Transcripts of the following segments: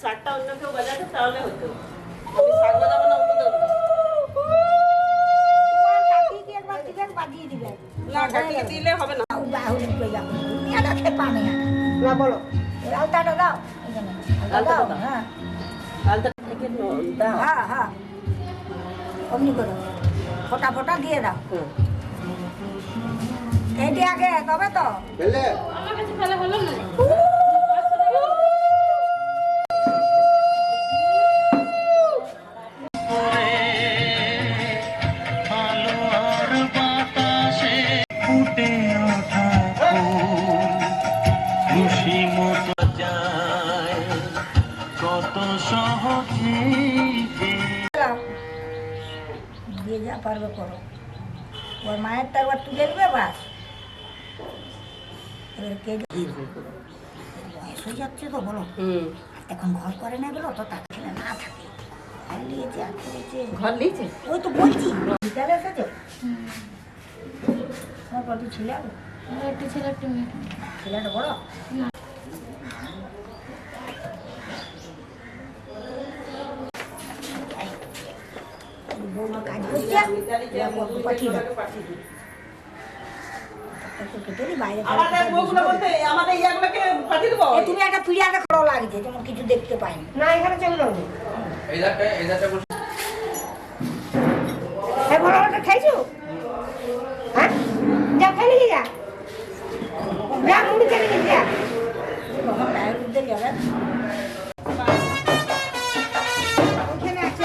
শাকটা অন্য কেউ বাজাতে তাহলে হতো। আমি শাক বাজাবো না, অন্য দেবো না, কাটিয়ে দিলে হবে না। না বলো, আলতাটা দাও, দাও, হ্যাঁ আলতা থেকে দাও। হ্যাঁ হ্যাঁ অমনি করো, ফোটা ফোটা দিয়ে দাও। এইটি আগে তবে তো আমার কাছে ফেলে হলো না। দিয়ে যা পারবে করো, ওর মায়েরটা একবার তুলে দেবে বাস। এবার কে বয়স হয়ে যাচ্ছে তো বলো, এখন ঘর করে না গেলো তো তার ছেলে না থাকে, ঘর নিয়েছে আর করেছে। ঘর নিয়েছে? ওই তো বলছি বিকালে এসেছে। তোমার কত ছেলে? একটা ছেলে একটা মেয়ে। ছেলেটা বড়? বৌমা কাজ করছে, পাঠিয়ে দাও। তুমি একটা পিড়িয়াতে খড় লাগছে, তোমার কিছু দেখতে পাইনি। না এখানে চলে যাবো। খাইছো? হ্যাঁ যা খাই নিয়ে যা, যা মুড়ি খেয়ে নিয়ে যা। ওইখানে আছে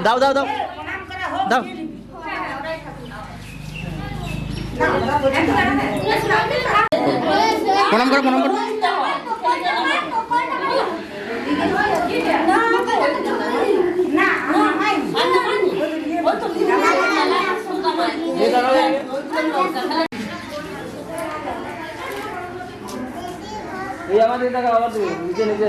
দাও দাও দাও প্রণাম করা হোক দাও। দিয়ে দিবি। প্রণাম করো প্রণাম করো। না আমার হয়নি। এই আমাদের টাকা আবার দেবো নিজে নিজে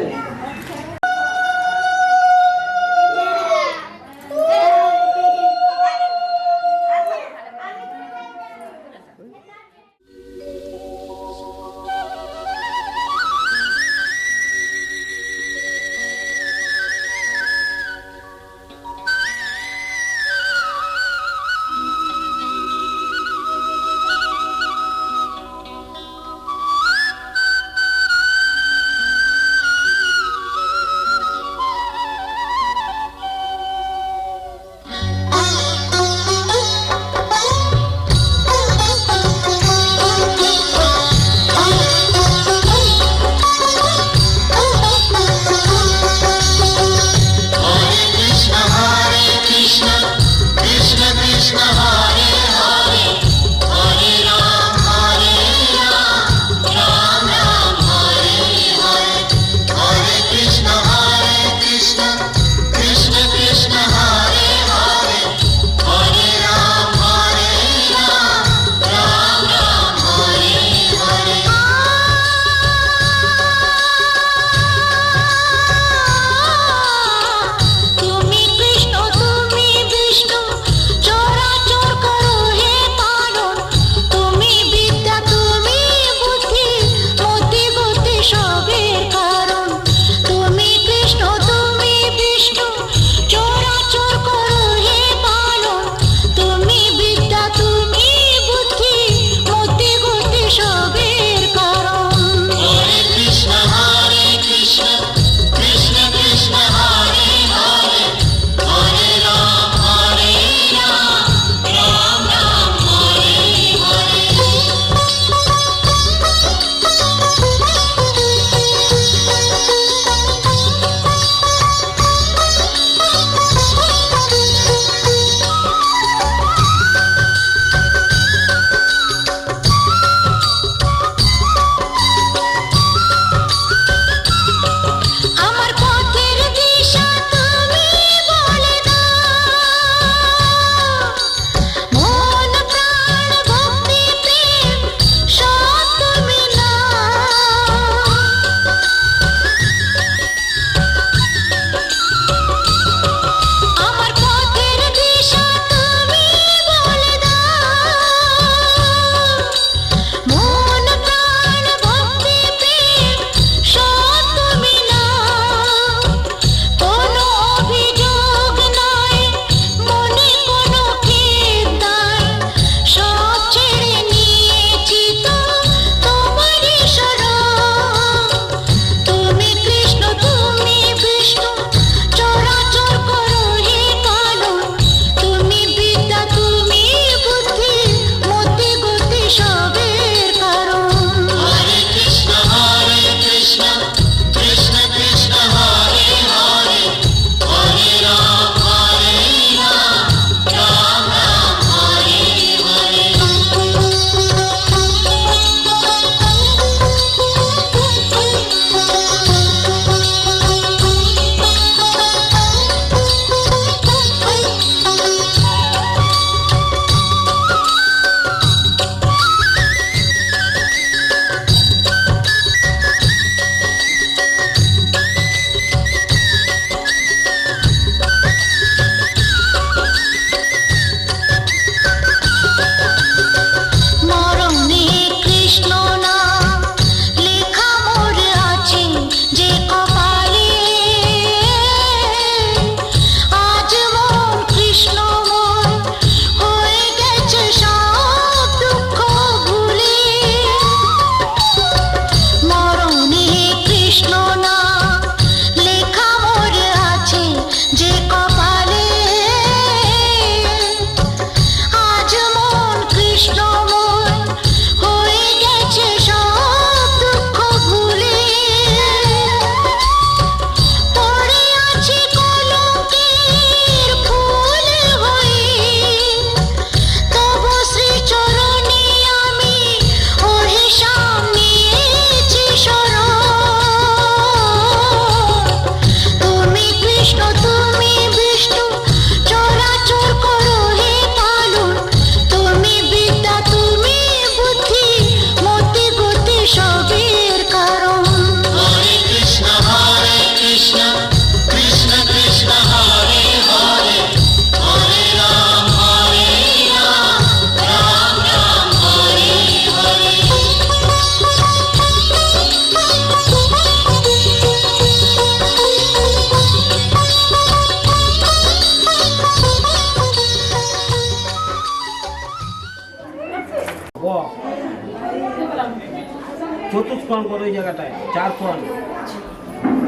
স্ট্রং করো এই জায়গাটায়, 4 কোণ,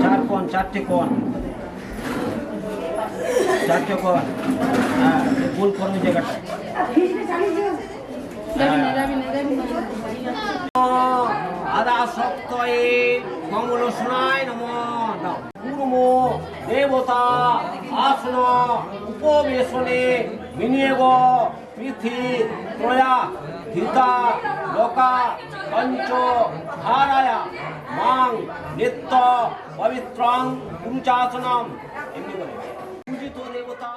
4টে কোণ, 4টে কোণ। হ্যাঁ, গোল করো ওই জায়গাটায়। আদা সপ্তয়ে মঙ্গল সোনায় নম। কুর্ম দেবতা আসন উপবেশনে বিনিয়োগ পৃথি ত্রয়া ধৃতা লোকা পঞ্চ ধারায়া মাং নিত্য পবিত্রং পুরুচাসনম। এমনি করে পূজিত দেবতা।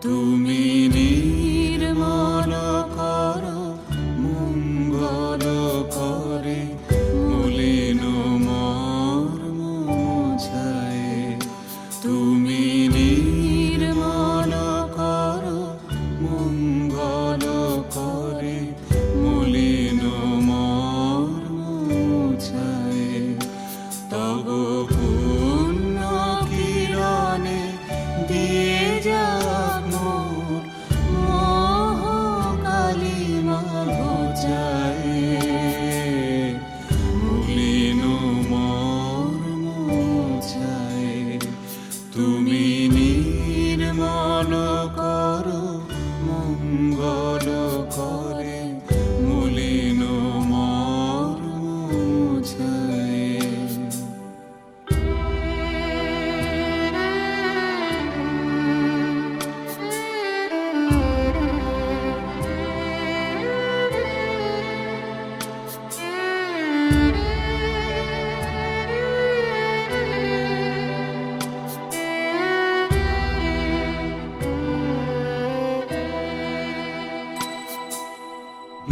তুমি নির্মল করো মঙ্গল করে মলিন মর্ম মুছায়ে। তুমি নির্মল করো মঙ্গল করে মলিন মর্ম মুছায়ে। তব পুণ্য কিরণে দিয়ে যা তুমি নির্মল করো মঙ্গল করে মলিন মর্ম মুছায়ে।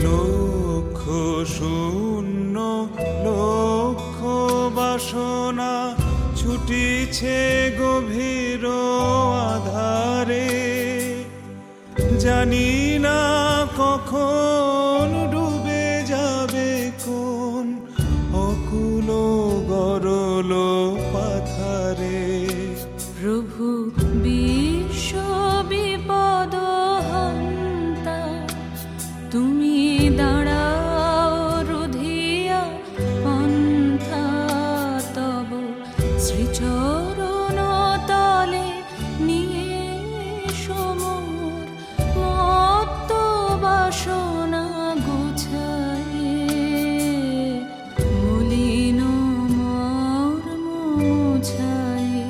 লক্ষ শূন্য লক্ষ বাসনা ছুটিছে গভীর আধারে। জানি না কখন ডুবে যাবে কোন অকুল গরল পাথারে। প্রভু বিশ্ব বিপদ হন্তা, তুমি দাঁড়াও রুধিয়া পন্থা। তব শ্রীচরণ তলে নিয়ে সমর মত্ত বাসনা গুছায়ে। মলিন মর্ম মুছায়ে।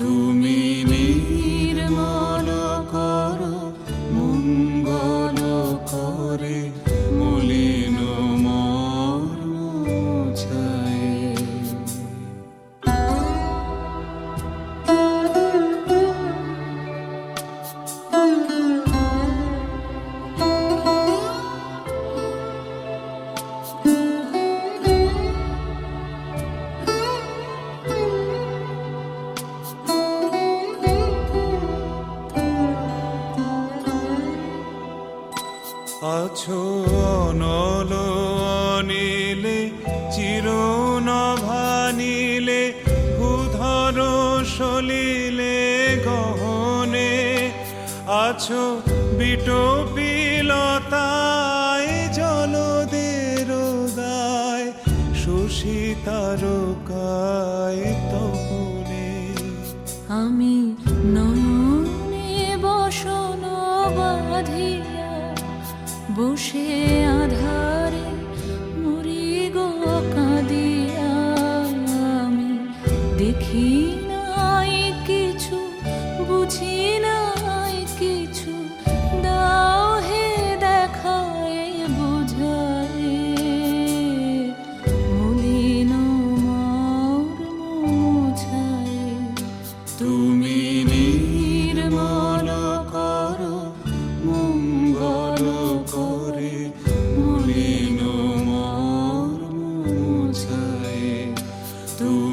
তুমি নির্মল করো মঙ্গল করে মলিন মর্ম মুছায়ে। আছো অনল অনিলে চিরনভানিলে ভূধর সলিলে গহনে। আছো বিটপিলতায় জলদের গায় শশী তারকায় তপনে। আমি নয়নে বসন বাঁধিয়া বসে আধারে মরি গো কাঁদিয়া। আমি দেখি নাই কিছু, বুঝি নাই কিছু, দাও হে দেখায় বুঝায়ে। মলিন মর্ম মুছায়ে। তুমি নির্মল করো মঙ্গল করে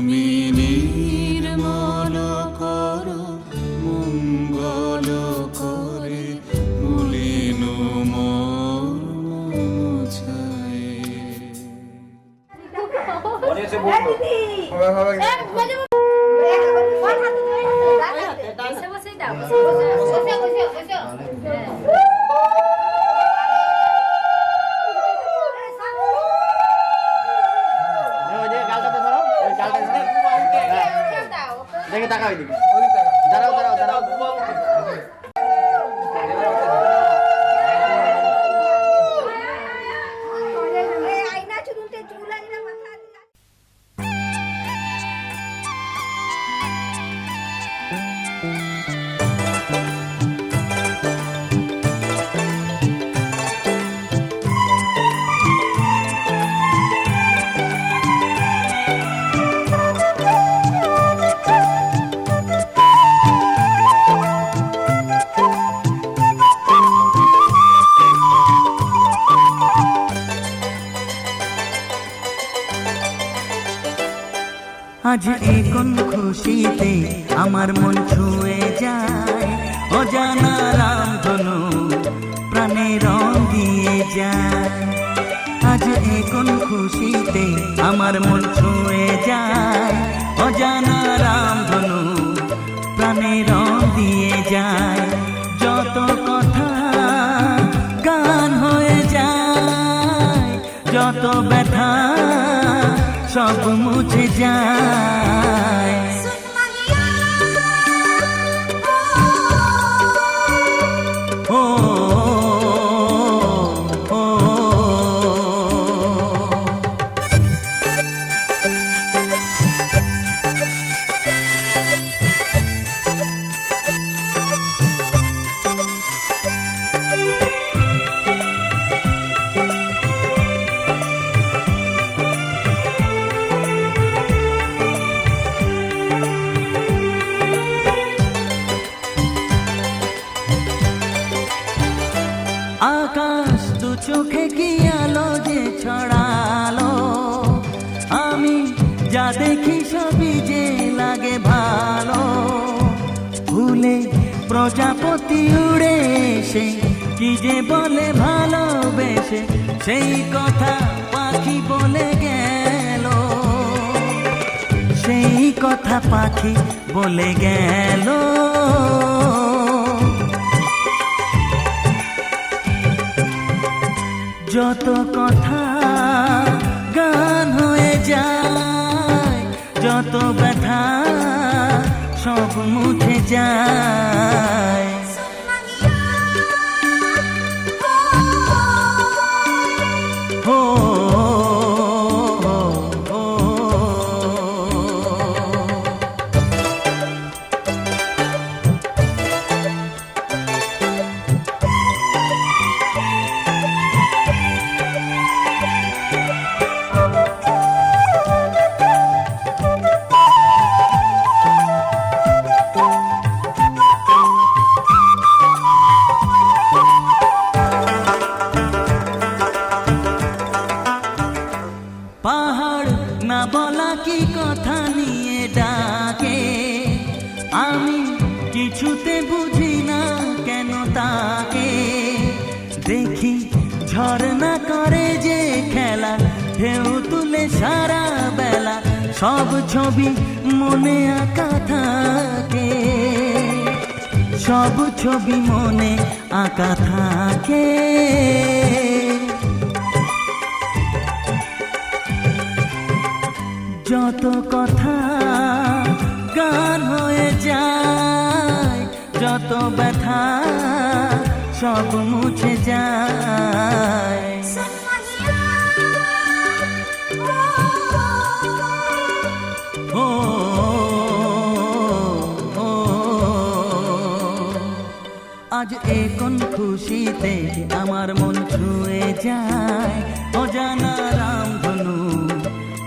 তুমি নির্মল করো মঙ্গল করে মলিন মোছায়। পরে এসে বলবো। ওই যে গালটাতে ধরো, ওই গালটাতে ধরো। দেখে তাকাও এদিকে। দাঁড়াও দাঁড়াও দাঁড়াও। আজ এ কোন খুশিতে আমার মন ছুঁয়ে যায়, অজানা রামধনু প্রাণে রং দিয়ে যায়। আজ এ কোন খুশিতে আমার মন ছুঁয়ে যায়, অজানা রামধনু প্রাণে রং দিয়ে যায়। যত কথা গান হয়ে যায়, যত ব্যথা সব মুছে যায়। ও ও আকাশ দু চোখে কি আলো যে ছড়ালো, আমি যা দেখি সবই যে লাগে ভালো। ভুলে প্রজাপতি উড়ে এসে কি যে বলে ভালোবেসে, সেই কথা পাখি বলে গেল, সেই কথা পাখি বলে গেল। যত কথা গান হয়ে যায়, যত ব্যথা সব মুছে যায়। ও পাহাড় না বলা কি কথা নিয়ে ডাকে, আমি কিছুতে বুঝি না কেন তাকে। দেখি ঝর্ণা করে যে খেলা, ঢেউ তুলে সারা বেলা, সব ছবি মনে আঁকা থাকে, সব ছবি মনে আঁকা থাকে। যত কথা গান হয়ে যায়, যত ব্যথা সব মুছে যায়। ও আজ এ কোন খুশিতে আমার মন ছুঁয়ে যায়, অজানা রামধনু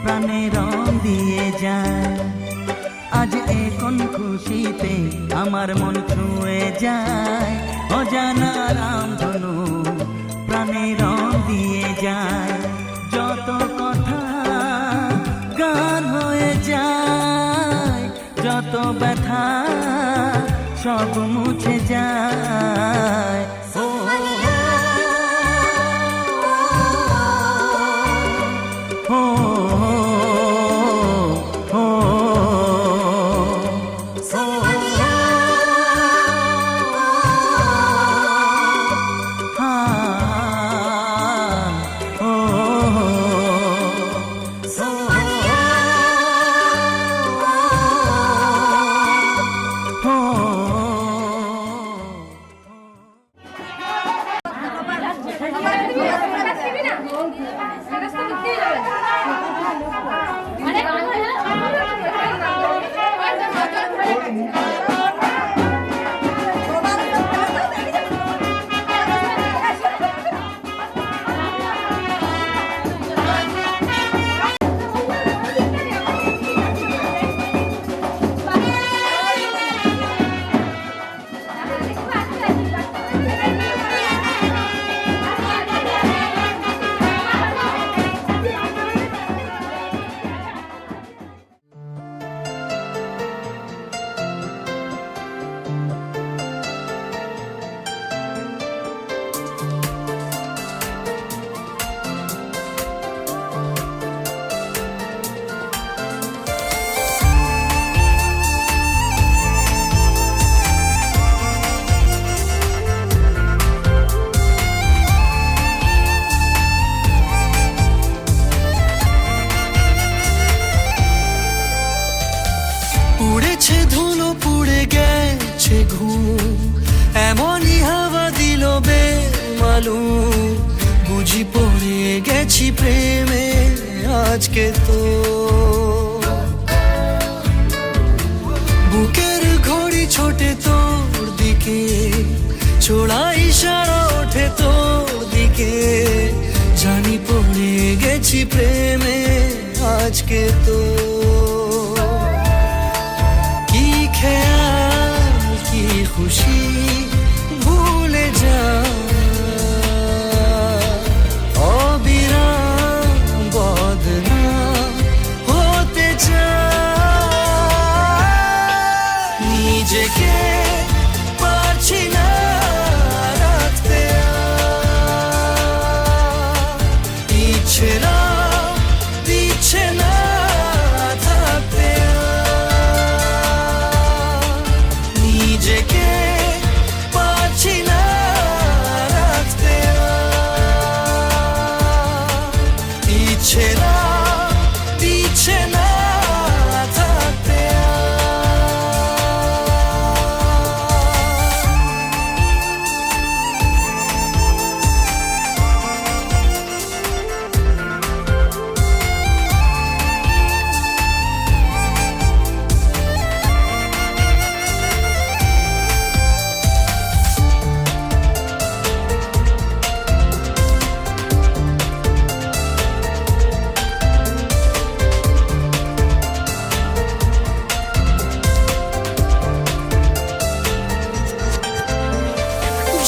প্রাণে রং দিয়ে যায়। আজ এ কোন খুশিতে আমার মন ছুঁয়ে যায়, অজানা রামধনু প্রাণে রং দিয়ে যায়। যত কথা গান হয়ে যায়, যত ব্যথা সব মুছে যায়। ও ও ও উড়েছে ধুলো পুড়ে গেছে ঘুম, এমনই হাওয়া দিল বেমালুম, বুঝি পড়ে গেছি প্রেমে আজকে তো। বুকের ঘড়ি ছোটে তোর দিকে, ছোড়া ইশারা ওঠে তোর দিকে, জানি পড়ে গেছি প্রেমে আজকে তো। খেয়াল কি খুশি ভুলে যা, অবিরাম বদনাম হতে চাই, নিজেকে পারছি না রাখতে, ইচ্ছেরা দিচ্ছে না থাকতে, নিজেকে পারছি না রাখতে, ইচ্ছেরা দিচ্ছে না থাকতে।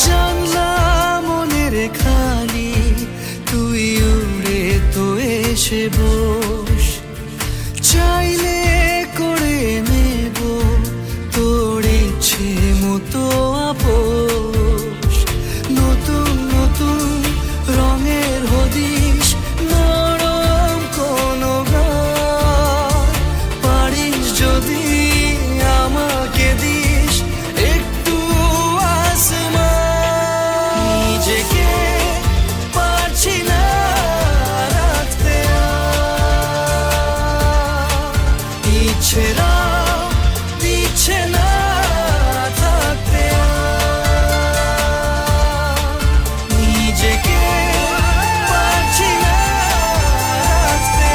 জানলাম মনের খালি, তুই উড়ে তো এসে বস, চাইলে করে নেব তোর ইচ্ছে মতো আপোষ। নতুন নতুন রঙের হদিস, নরম কোনো গান, পারিস যদি আমাকে দিস একটু আসমান, নিজেকে পারছি না রাখতে, ইচ্ছেরা দিচ্ছে না থাকতে, নিজেকে পারছি না রাখতে,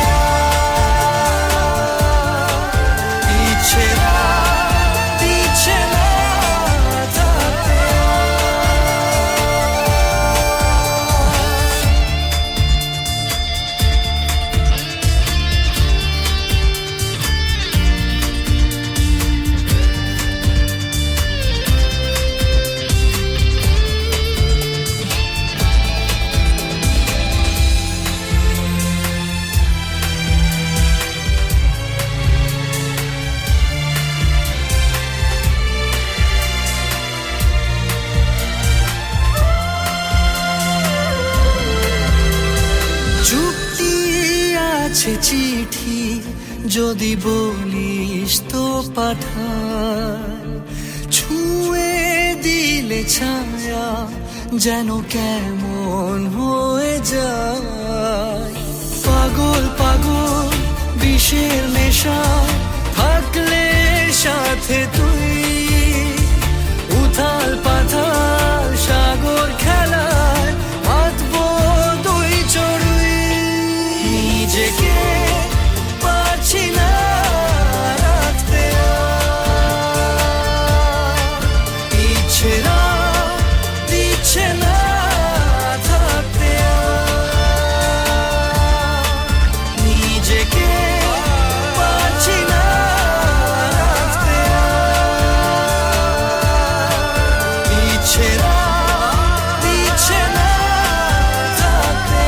ইচ্ছেরা দিচ্ছে না থাকতে। আছে চিঠি যদি বলিস তো পাঠায়, ছুঁয়ে দিলে ছায়া যেন কেমন হয়ে যায়। পাগল পাগল বিষের নেশা থাকলে সাথে তুই, উথাল পাথাল সাগর খেলায় বাঁধবো দুই চড়ুই। নিজেকে পারছি না রাখতে আর, ইচ্ছেরা দিচ্ছে না থাকতে আর, নিজেকে পারছি না রাখতে আর, ইচ্ছেরা দিচ্ছে না থাকতে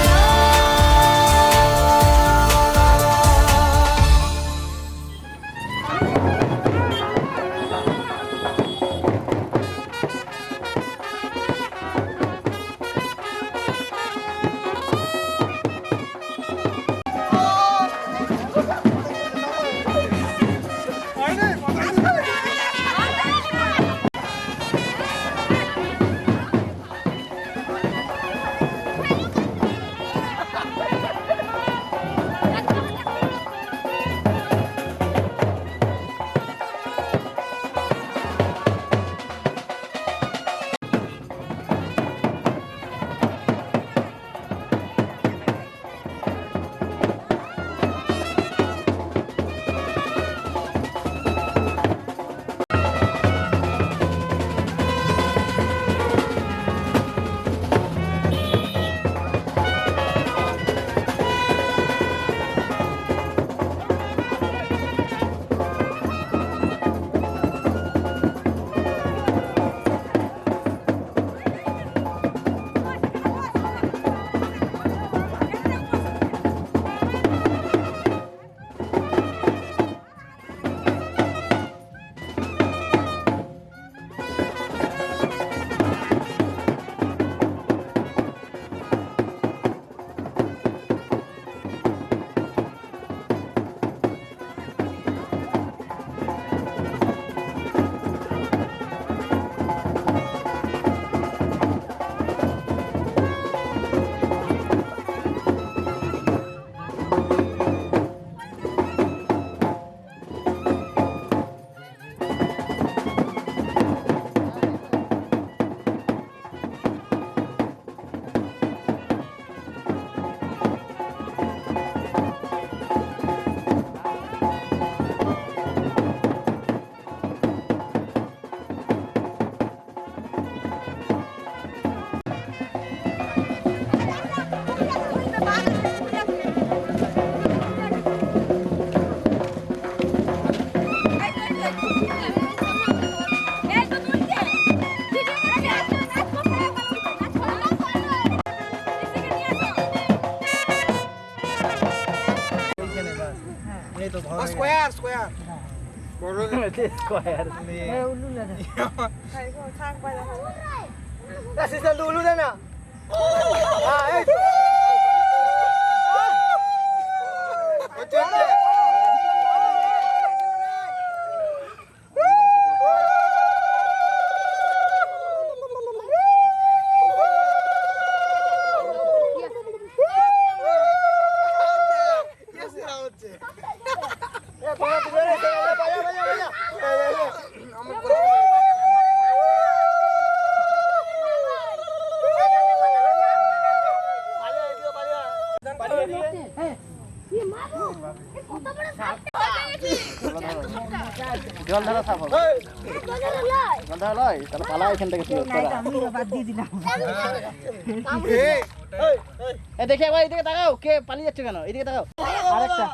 জল ধরা সাপ হবে, জল ধরা লয় তাহলে পালা এখান থেকে তুই দেখে একবার এইদিকে তাকাও, কে পালিয়ে যাচ্ছে কেন? এইদিকে তাকাও আরেকটা